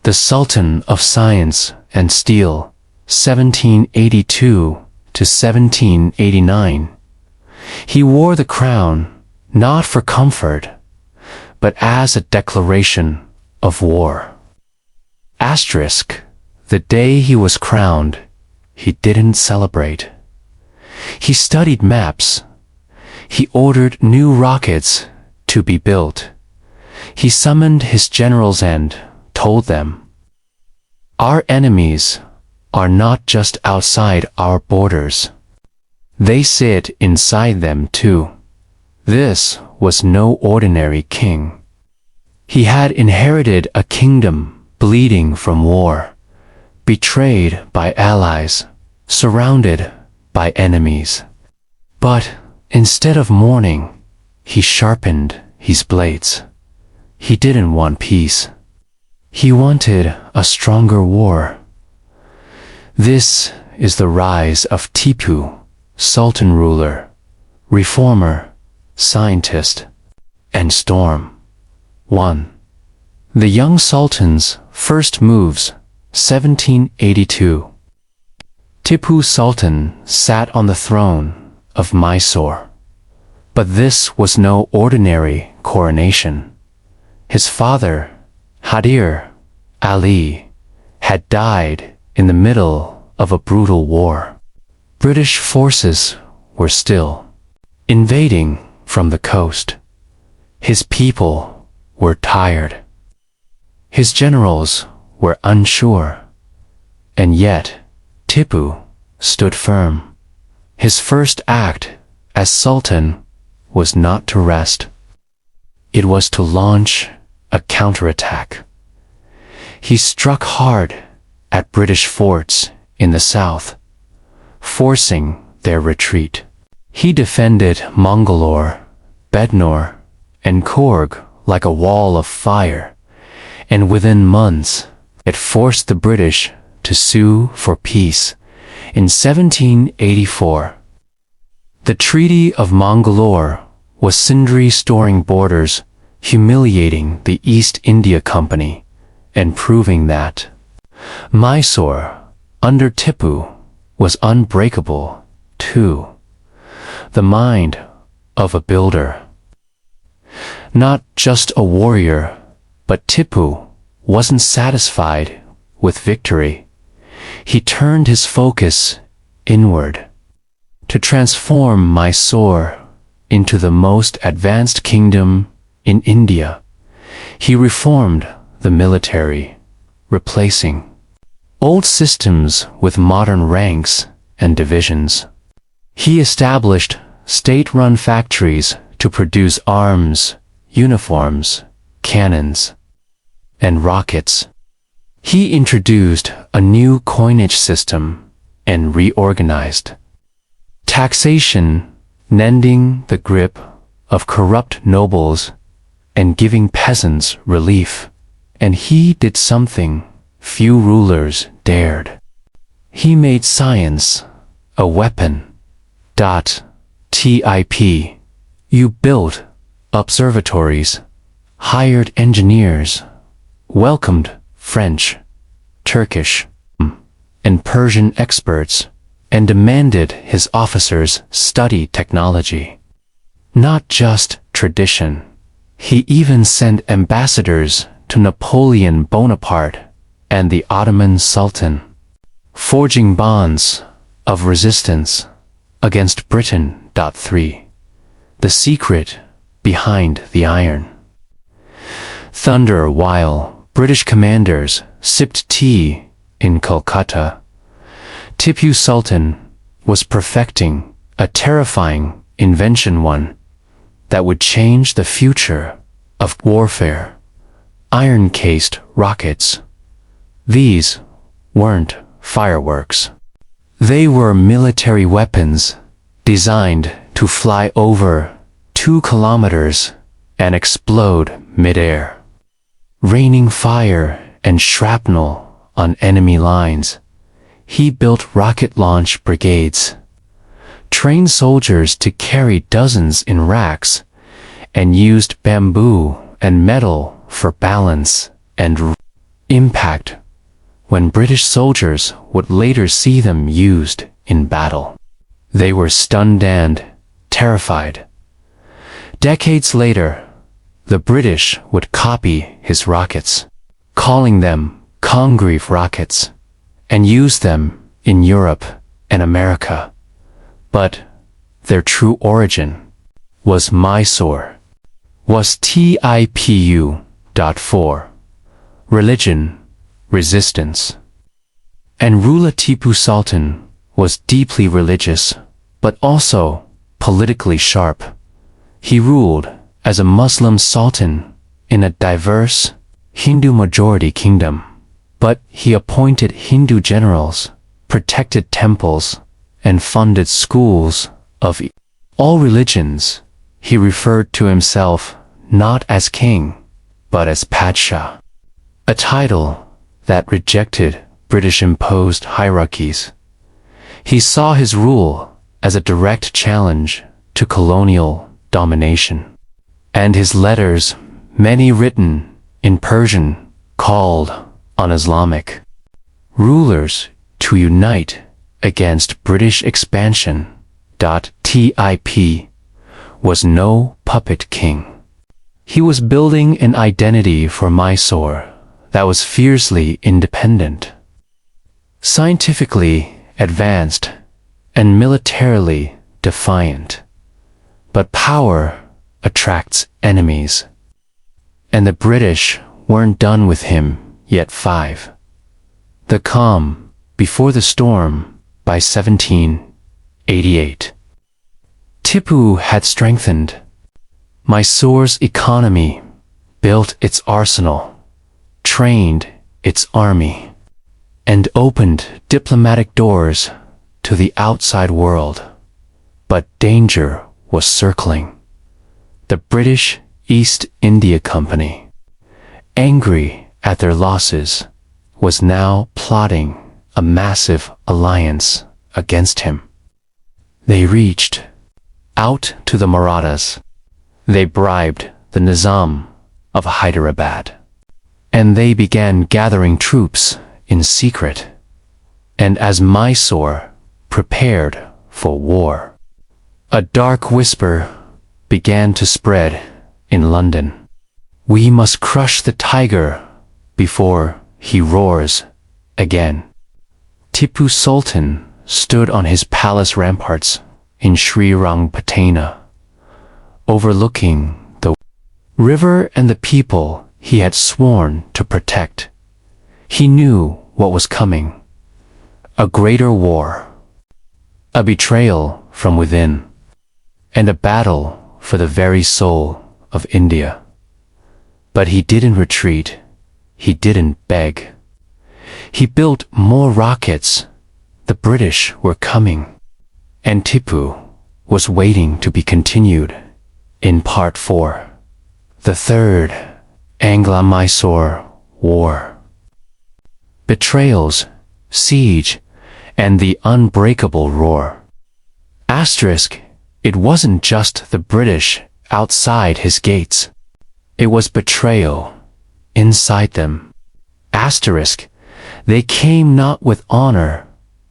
the Sultan of Science and Steel, 1782 to 1789. He wore the crown not for comfort, but as a declaration of war. Asterisk, the day he was crowned, he didn't celebrate. He studied maps. He ordered new rockets to be built. He summoned his generals and told them, "Our enemies are not just outside our borders. They sit inside them too." This was no ordinary king. He had inherited a kingdom bleeding from war, betrayed by allies, surrounded by enemies. But instead of mourning, he sharpened his blades. He didn't want peace. He wanted a stronger war. This is the rise of Tipu, Sultan ruler, reformer, scientist, and storm. 1. The young Sultan's first moves, 1782. Tipu Sultan sat on the throne of Mysore. But this was no ordinary coronation. His father, Hyder Ali, had died in the middle of a brutal war. British forces were still invading from the coast. His people were tired. His generals were unsure. And yet, Tipu stood firm. His first act as Sultan was not to rest. It was to launch a counterattack. He struck hard at British forts in the south, forcing their retreat. He defended Mangalore, Bednore, and Coorg like a wall of fire, and within months it forced the British to sue for peace. In 1784, the Treaty of Mangalore was Sindri-storing borders, humiliating the East India Company, and proving that Mysore, under Tipu, was unbreakable, too. The mind of a builder. Not just a warrior, but Tipu wasn't satisfied with victory. He turned his focus inward to transform Mysore into the most advanced kingdom in India. He reformed the military, replacing old systems with modern ranks and divisions. He established state-run factories to produce arms, uniforms, cannons, and rockets. He introduced a new coinage system and reorganized taxation, mending the grip of corrupt nobles and giving peasants relief. And he did something few rulers dared. He made science a weapon. Tip. You built observatories, hired engineers, welcomed French, Turkish, and Persian experts, and demanded his officers study technology, not just tradition. He even sent ambassadors to Napoleon Bonaparte and the Ottoman Sultan, forging bonds of resistance against Britain. 3. The secret behind the iron. Thunder. While British commanders sipped tea in Calcutta, Tipu Sultan was perfecting a terrifying invention, one that would change the future of warfare. Iron-cased rockets. These weren't fireworks. They were military weapons designed to fly over 2 kilometers and explode mid-air, raining fire and shrapnel on enemy lines. He built rocket launch brigades, trained soldiers to carry dozens in racks, and used bamboo and metal for balance and impact when British soldiers would later see them used in battle. They were stunned and terrified. Decades later, the British would copy his rockets, calling them Congreve rockets, and use them in Europe and America. But their true origin was Mysore, was Tipu. Religion, resistance. And ruler Tipu Sultan was deeply religious, but also politically sharp. He ruled as a Muslim sultan in a diverse Hindu-majority kingdom, but he appointed Hindu generals, protected temples, and funded schools of all religions. He referred to himself not as king, but as Padshah, a title that rejected British-imposed hierarchies. He saw his rule as a direct challenge to colonial domination, and his letters, many written in Persian, called on Islamic rulers to unite against British expansion. Tip was no puppet king. He was building an identity for Mysore that was fiercely independent, scientifically advanced, and militarily defiant. But power attracts enemies, and the British weren't done with him yet. The calm before the storm by 1788. Tipu had strengthened Mysore's economy, built its arsenal, trained its army, and opened diplomatic doors to the outside world. But danger was circling. The British East India Company, angry at their losses, was now plotting a massive alliance against him. They reached out to the Marathas. They bribed the Nizam of Hyderabad, and they began gathering troops in secret. And as Mysore prepared for war, a dark whisper began to spread in London. We must crush the tiger before he roars again. Tipu Sultan stood on his palace ramparts in Srirangapatna, overlooking the river and the people he had sworn to protect. He knew what was coming: a greater war, a betrayal from within, and a battle for the very soul of India. But he didn't retreat. He didn't beg. He built more rockets. The British were coming, and Tipu was waiting to be continued in Part 4, the Third Anglo-Mysore War. Betrayals, siege, and the unbreakable roar. Asterisk, it wasn't just the British outside his gates. It was betrayal inside them. Asterisk, they came not with honor,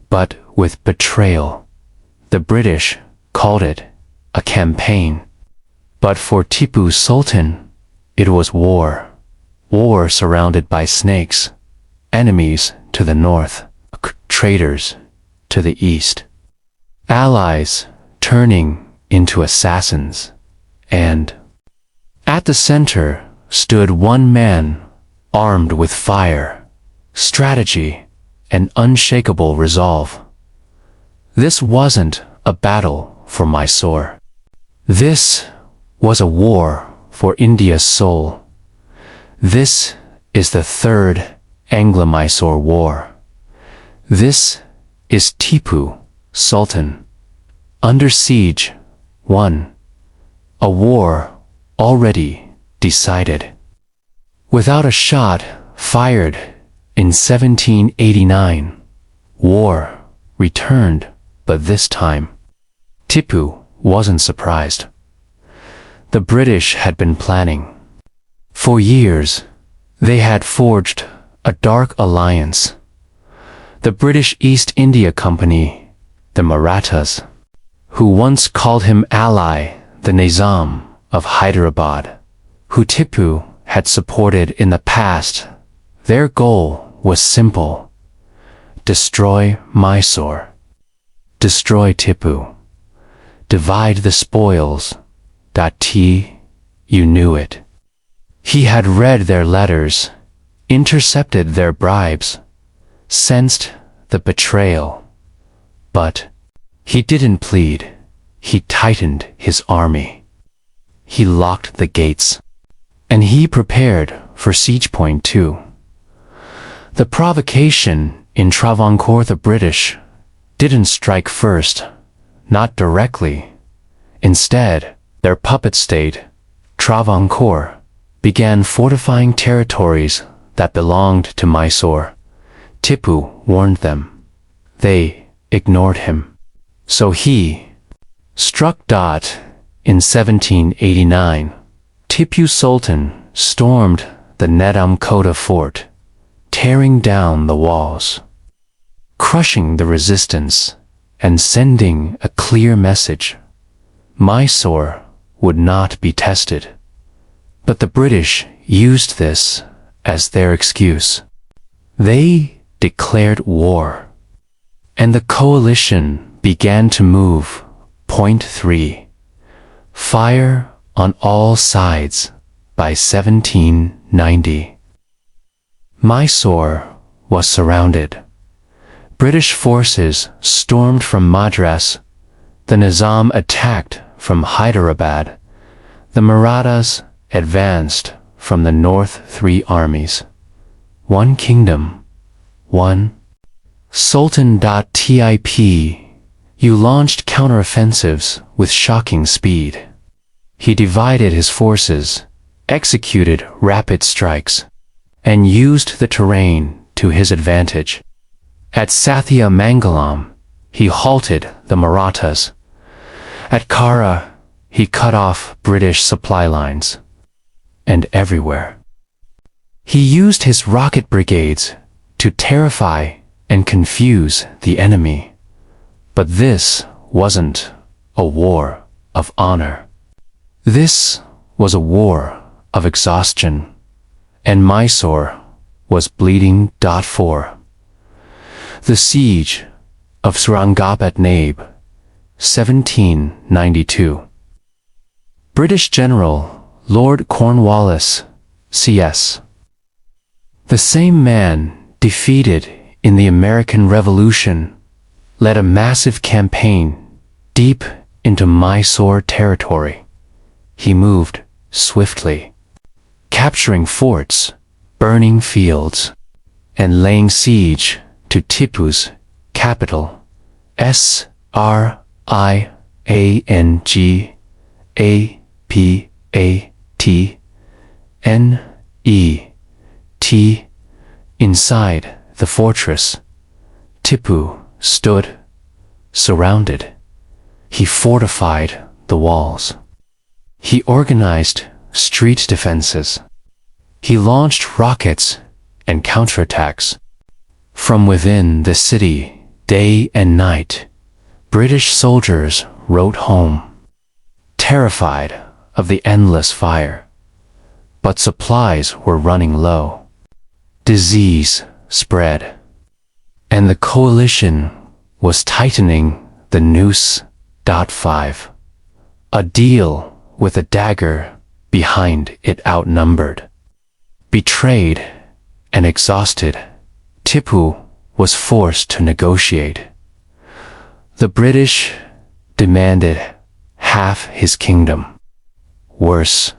but with betrayal. The British called it a campaign. But for Tipu Sultan, it was war. War surrounded by snakes, enemies to the north, traitors to the east, allies turning into assassins, and at the center stood one man armed with fire, strategy, and unshakable resolve. This wasn't a battle for Mysore. This was a war for India's soul. This is the Third Anglo-Mysore War. This is Tipu Sultan. Under siege, won. A war already decided. Without a shot fired in 1789, war returned, but this time, Tipu wasn't surprised. The British had been planning. For years, they had forged a dark alliance. The British East India Company, the Marathas, who once called him ally, the Nizam of Hyderabad, who Tipu had supported in the past, their goal was simple: destroy Mysore, destroy Tipu, divide the spoils. You knew it. He had read their letters, intercepted their bribes, sensed the betrayal. But he didn't plead. He tightened his army. He locked the gates. And he prepared for siege point 2. The provocation in Travancore. The British didn't strike first, not directly. Instead, their puppet state, Travancore, began fortifying territories that belonged to Mysore. Tipu warned them. They ignored him. So he struck. In 1789, Tipu Sultan stormed the Nizam fort, tearing down the walls, crushing the resistance, and sending a clear message: Mysore would not be tested. But the British used this as their excuse. They declared war, and the coalition began to move. Point 3. Fire on all sides by 1790. Mysore was surrounded. British forces stormed from Madras. The Nizam attacked from Hyderabad. The Marathas advanced from the north. 3 armies. One kingdom. One Sultan. Tip. You launched counteroffensives with shocking speed. He divided his forces, executed rapid strikes, and used the terrain to his advantage. At Sathya Mangalam, he halted the Marathas. At Kara, he cut off British supply lines. And everywhere, he used his rocket brigades to terrify and confuse the enemy. But this wasn't a war of honor. This was a war of exhaustion, and Mysore was bleeding. 4. The Siege of Srirangapatna, 1792. British General Lord Cornwallis, CS. The same man defeated in the American Revolution led a massive campaign deep into Mysore territory. He moved swiftly, capturing forts, burning fields, and laying siege to Tipu's capital, Sringapatna. Inside the fortress, Tipu stood, surrounded. He fortified the walls. He organized street defenses. He launched rockets and counterattacks. From within the city, day and night, British soldiers rode home, terrified of the endless fire. But supplies were running low. Disease spread, and the coalition was tightening the noose. 5. A deal with a dagger behind it. Outnumbered, betrayed, and exhausted, Tipu was forced to negotiate. The British demanded half his kingdom. Worse,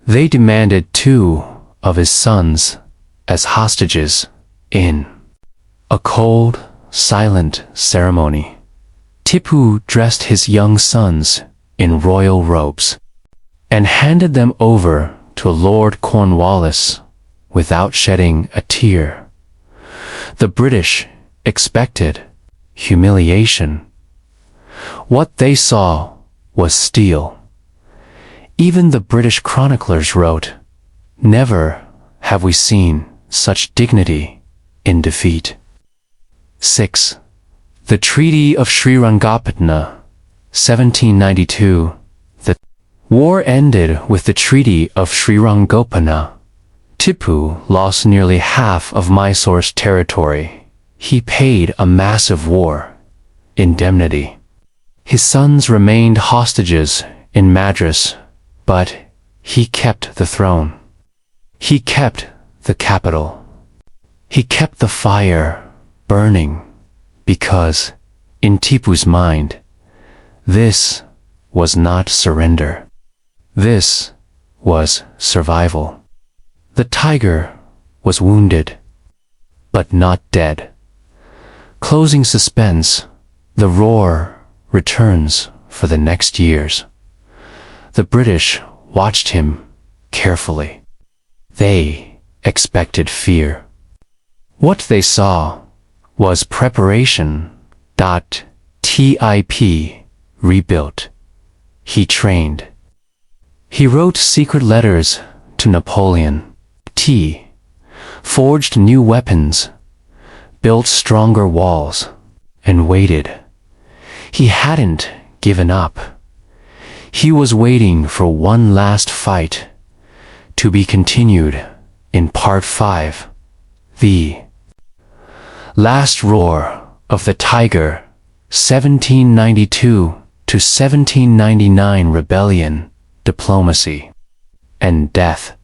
they demanded 2 of his sons as hostages. In a cold, silent ceremony, Tipu dressed his young sons in royal robes and handed them over to Lord Cornwallis without shedding a tear. The British expected humiliation. What they saw was steel. Even the British chroniclers wrote, "Never have we seen such dignity in defeat. 6. The Treaty of Srirangapatna, 1792. The war ended with the Treaty of Srirangapatna. Tipu lost nearly half of Mysore's territory. He paid a massive war indemnity. His sons remained hostages in Madras, but he kept the throne. He kept the capital. He kept the fire burning because, in Tipu's mind, this was not surrender. This was survival. The tiger was wounded, but not dead. Closing suspense, the roar returns for the next years. The British watched him carefully. They expected fear. What they saw was preparation. Tip rebuilt. He trained. He wrote secret letters to Napoleon. Forged new weapons, built stronger walls, and waited. He hadn't given up. He was waiting for one last fight, to be continued in Part 5. The Last Roar of the Tiger, 1792 to 1799 Rebellion, Diplomacy, and Death.